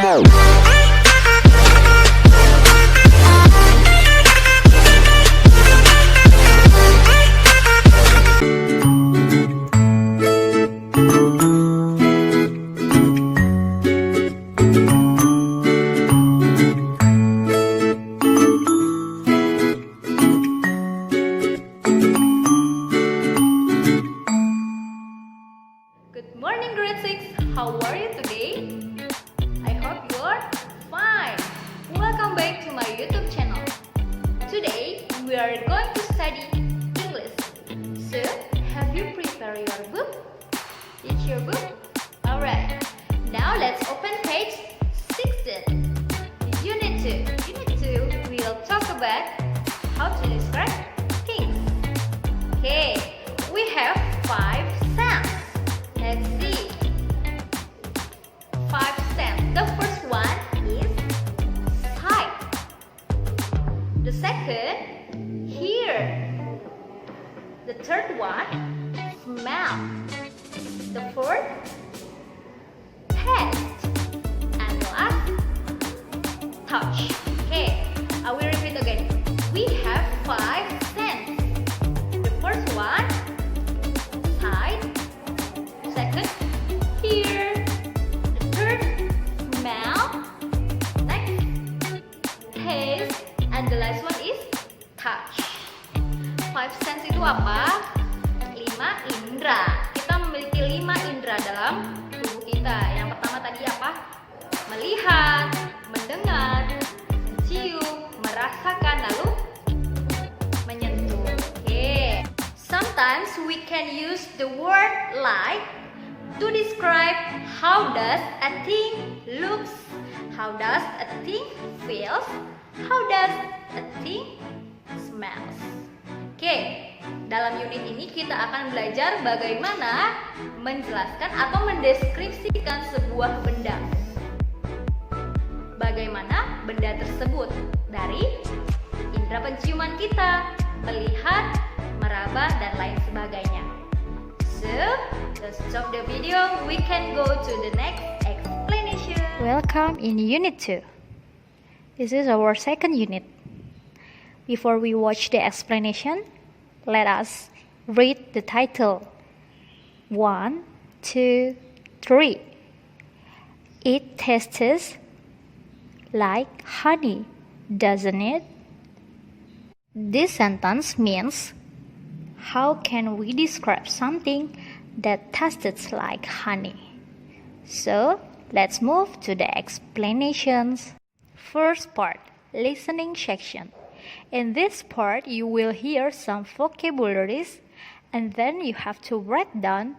Good morning, grade 6. How are you today? I hope you are fine. Welcome back to my YouTube channel. Today, we are going to study English. So, have you prepared your book? It's your book? Alright. Now, let's open page 16. Unit 2. Unit 2, we'll talk about how to describe things. Okay, we have 5 sounds. Let's see. 5 steps. The first one is sight. The second, hear. The third one, smell. The fourth, taste. And last, touch. Okay, I will repeat again. We have 5 senses. The first one, sight. Second, hear. The third, smell. Next, taste. And the last one is touch. 5 sense itu apa? 5 indera. Kita memiliki 5 indera dalam tubuh kita. Yang pertama tadi apa? Melihat, mendengar, mencium, merasakan, lalu menyentuh. Okay. Sometimes we can use the word like to describe how does a thing looks, how does a thing feels, how does a thing smells. Oke, dalam unit ini kita akan belajar bagaimana menjelaskan atau mendeskripsikan sebuah benda. Bagaimana benda tersebut dari indera penciuman kita, melihat, meraba, dan lain sebagainya. So, let's stop the video. We can go to the next explanation. Welcome in Unit 2. This is our second unit. Before we watch the explanation, let us read the title. 1, 2, 3. It tastes like honey, doesn't it? This sentence means, how can we describe something that tastes like honey? So, let's move to the explanations. First part, listening section. In this part, you will hear some vocabularies and then you have to write down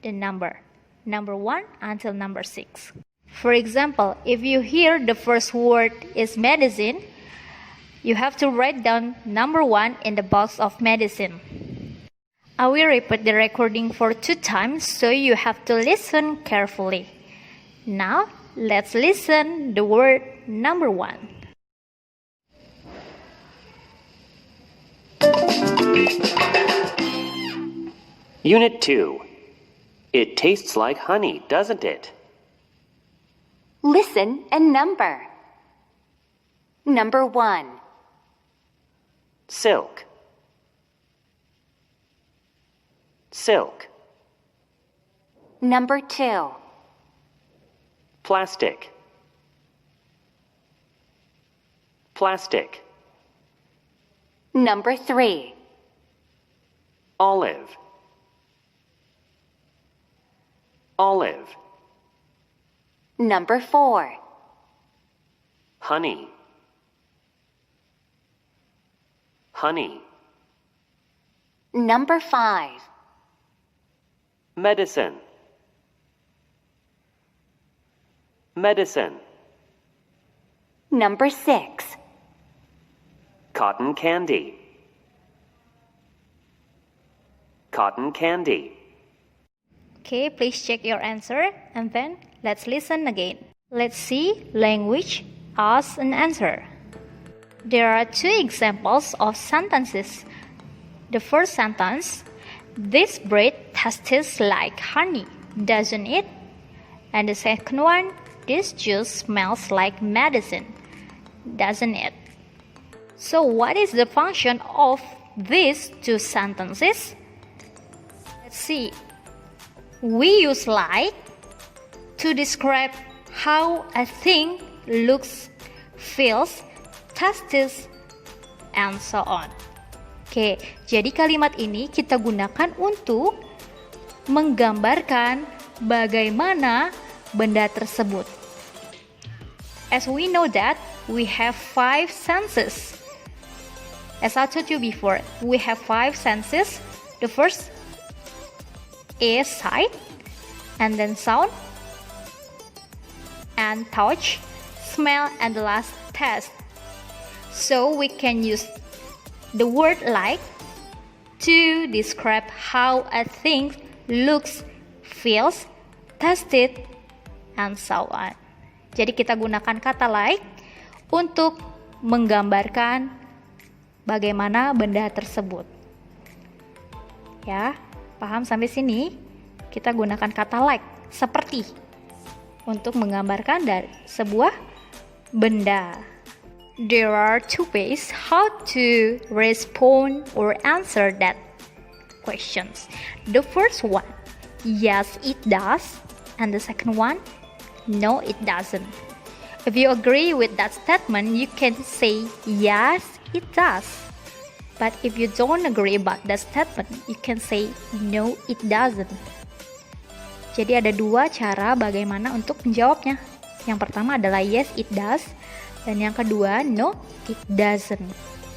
the number 1 until number 6. For example, if you hear the first word is medicine, you have to write down number 1 in the box of medicine. I will repeat the recording for 2 times, so you have to listen carefully. Now, let's listen the word number 1. Unit 2. It tastes like honey, doesn't it? Listen and number. Number 1. Silk. Silk. Number 2. Plastic. Plastic. Number 3. Olive. Olive. Number 4. Honey. Honey. Number 5. Medicine. Medicine. Number 6. Cotton candy. Cotton candy. Okay, please check your answer and then let's listen again. Let's see language, ask and answer. There are 2 examples of sentences. The first sentence, this bread tastes like honey, doesn't it? And the second one, this juice smells like medicine, doesn't it? So what is the function of these two sentences? Let's see. We use like to describe how a thing looks, feels, tastes, and so on. Oke, jadi kalimat ini kita gunakan untuk menggambarkan bagaimana benda tersebut. As we know that we have 5 senses. As I told you before, we have 5 senses. The first is sight, and then sound, and touch, smell, and the last taste. So we can use the word like to describe how a thing looks, feels, tasted, and so on. Jadi kita gunakan kata like untuk menggambarkan bagaimana benda tersebut. Ya, paham sampai sini? Kita gunakan kata like, seperti, untuk menggambarkan dari sebuah benda. There are 2 ways how to respond or answer that questions. The first one, yes it does, and the second one, no it doesn't. If you agree with that statement, you can say yes it does. But if you don't agree about that statement, you can say no it doesn't. Jadi ada 2 cara bagaimana untuk menjawabnya. Yang pertama adalah yes it does, dan yang kedua no it doesn't.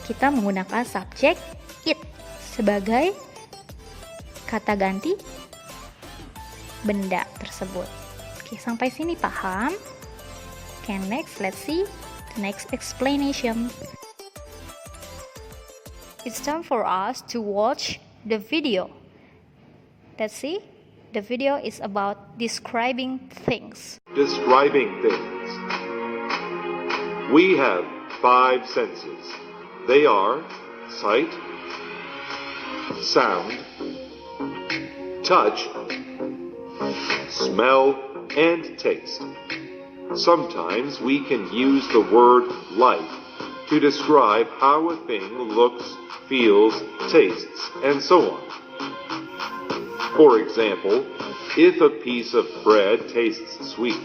Kita menggunakan subjek it sebagai kata ganti benda tersebut. Oke, sampai sini paham? Okay, next let's see the next explanation. It's time for us to watch the video. Let's see. The video is about describing things. Describing things. We have 5 senses. They are sight, sound, touch, smell, and taste. Sometimes we can use the word like to describe how a thing looks, feels, tastes, and so on. For example, if a piece of bread tastes sweet,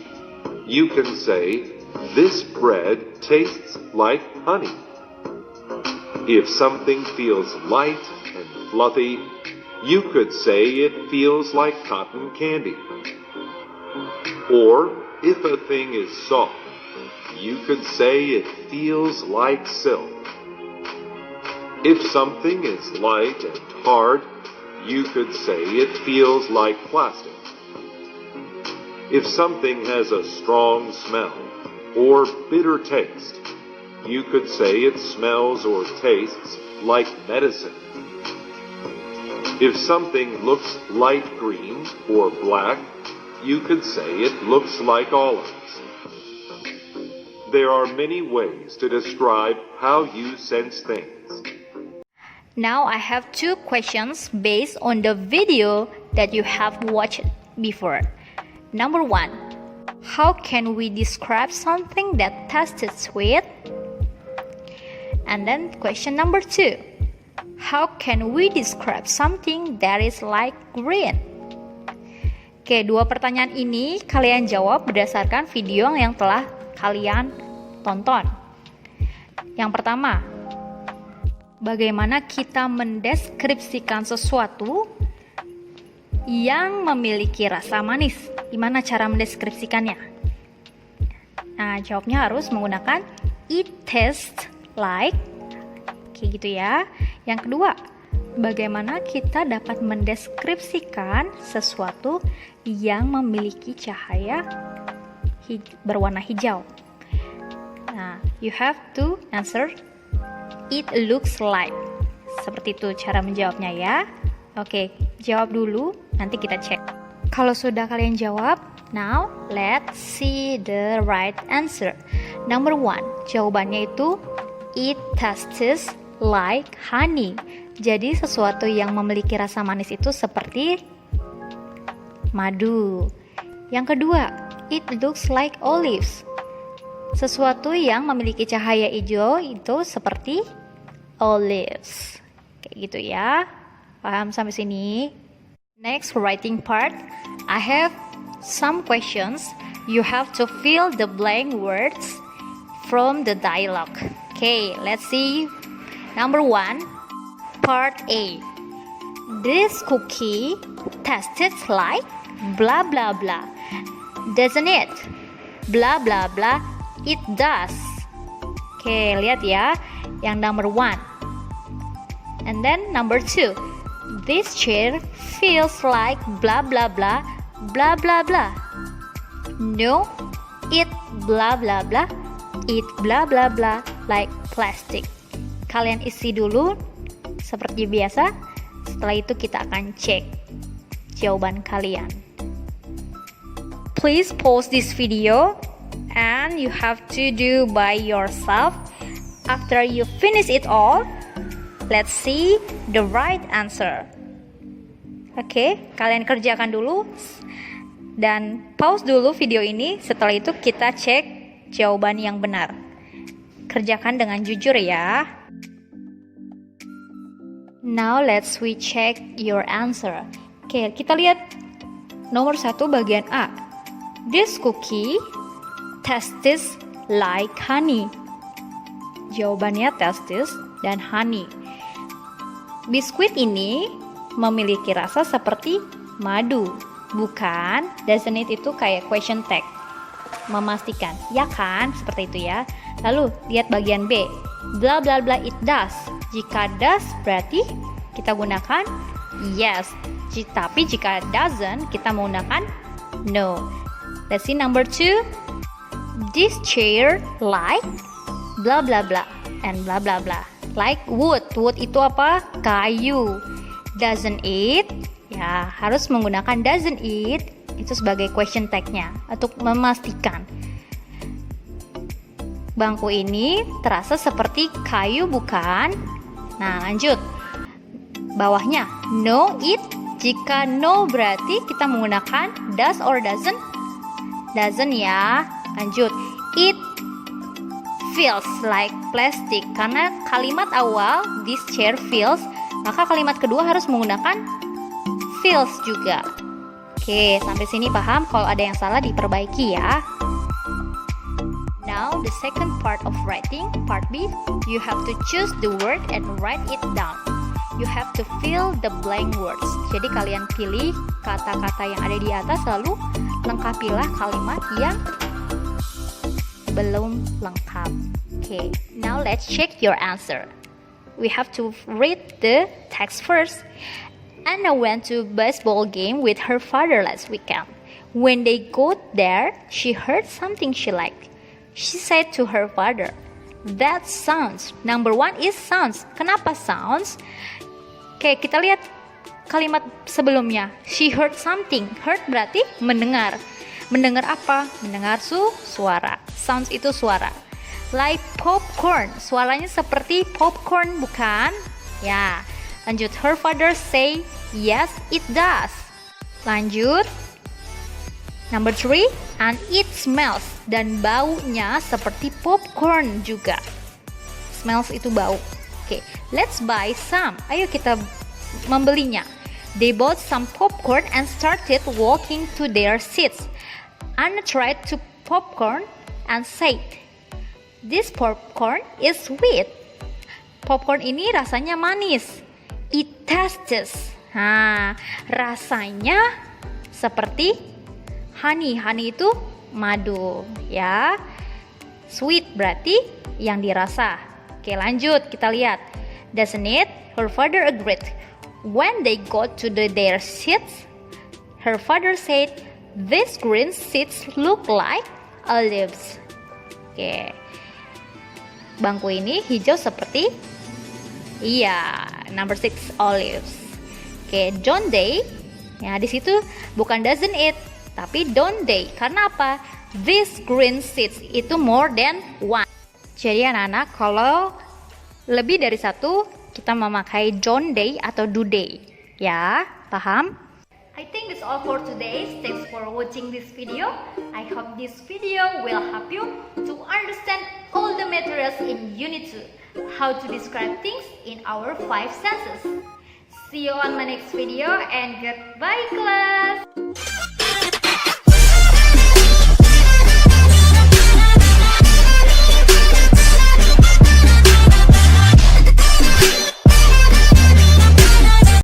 you can say, "This bread tastes like honey." If something feels light and fluffy, you could say it feels like cotton candy. Or, if a thing is soft, you could say it feels like silk. If something is light and hard, you could say it feels like plastic. If something has a strong smell or bitter taste, you could say it smells or tastes like medicine. If something looks light green or black, you could say it looks like olives. There are many ways to describe how you sense things. Now I have 2 questions based on the video that you have watched before. Number 1, how can we describe something that tasted sweet? And then question number 2, how can we describe something that is like green? Oke, 2 pertanyaan ini kalian jawab berdasarkan video yang telah kalian tonton. Yang pertama, bagaimana kita mendeskripsikan sesuatu yang memiliki rasa manis? Gimana cara mendeskripsikannya? Nah, jawabnya harus menggunakan it tastes like. Kayak gitu ya. Yang kedua, bagaimana kita dapat mendeskripsikan sesuatu yang memiliki cahaya berwarna hijau? Nah, you have to answer it looks like. Seperti itu cara menjawabnya ya. Oke, jawab dulu, nanti kita cek. Kalau sudah kalian jawab, now let's see the right answer. Number 1, jawabannya itu it tastes like honey. Jadi sesuatu yang memiliki rasa manis itu seperti madu. Yang kedua, It looks like olives. Sesuatu yang memiliki cahaya hijau itu seperti olives. Kayak gitu ya. Paham sampai sini? Next writing part, I have some questions. You have to fill the blank words from the dialogue. Okay, let's see. Number 1, part A. This cookie tastes like blah blah blah. Doesn't it? Blah blah blah. It does. Oke, lihat ya. Yang number 1. And then number 2. This chair feels like blah blah blah. Blah blah blah. No, it blah blah blah. It blah blah blah like plastic. Kalian isi dulu seperti biasa. Setelah itu kita akan cek jawaban kalian. Please pause this video and you have to do by yourself. After you finish it all, let's see the right answer. Oke, kalian kerjakan dulu dan pause dulu video ini. Setelah itu kita cek jawaban yang benar. Kerjakan dengan jujur ya. Now let's we check your answer. Oke, kita lihat nomor 1 bagian A. This cookie tastes like honey. Jawabannya tastes dan honey. Biskuit ini memiliki rasa seperti madu. Bukan, doesn't it itu kayak question tag. Memastikan, ya kan? Seperti itu ya. Lalu, lihat bagian B. Blah blah blah it does. Jika does berarti kita gunakan yes. Tapi jika doesn't, kita menggunakan no. Let's see number 2. This chair like blah blah blah and blah blah blah. Like wood. Wood itu apa? Kayu. Doesn't it? Ya, harus menggunakan doesn't it itu sebagai question tag-nya untuk memastikan. Bangku ini terasa seperti kayu bukan? Nah, lanjut. Bawahnya no it. Jika no berarti kita menggunakan does or doesn't? Doesn't ya. Lanjut. It feels like plastic. Karena kalimat awal this chair feels, maka kalimat kedua harus menggunakan feels juga. Oke, sampai sini paham? Kalau ada yang salah diperbaiki ya. Now the second part of writing, part B, you have to choose the word and write it down. You have to fill the blank words. Jadi kalian pilih kata-kata yang ada di atas, lalu lengkapilah kalimat yang belum lengkap. Okay, now let's check your answer. We have to read the text first. Anna went to a baseball game with her father last weekend. When they got there, she heard something she liked. She said to her father, "That sounds." Number 1 is sounds. Kenapa sounds? Oke, kita lihat kalimat sebelumnya. She heard something. Heard berarti mendengar. Mendengar apa? Mendengar suara. Sounds itu suara. Like popcorn. Suaranya seperti popcorn, bukan? Ya. Lanjut. Her father say, "Yes, it does." Lanjut. Number 3, and it smells. Dan baunya seperti popcorn juga. Smells itu bau. Oke, let's buy some. Ayo kita membelinya. They bought some popcorn and started walking to their seats. Anna tried to popcorn and said, "This popcorn is sweet." Popcorn ini rasanya manis. It tastes. Rasanya seperti honey. Honey itu madu, ya. Sweet berarti yang dirasa. Oke, lanjut kita lihat. Doesn't it? Her father agreed. When they got to their seats, her father said, "These green seats look like olives." Oke. Bangku ini hijau seperti number 6 olives. Oke, don't they? Ya, di situ bukan doesn't it, tapi don't they. Karena apa? These green seats itu more than one. Jadi anak-anak, kalau lebih dari satu, kita memakai don't they atau do they. Ya, paham? I think that's all for today. Thanks for watching this video. I hope this video will help you to understand all the materials in Unit 2, how to describe things in our 5 senses. See you on my next video and goodbye class!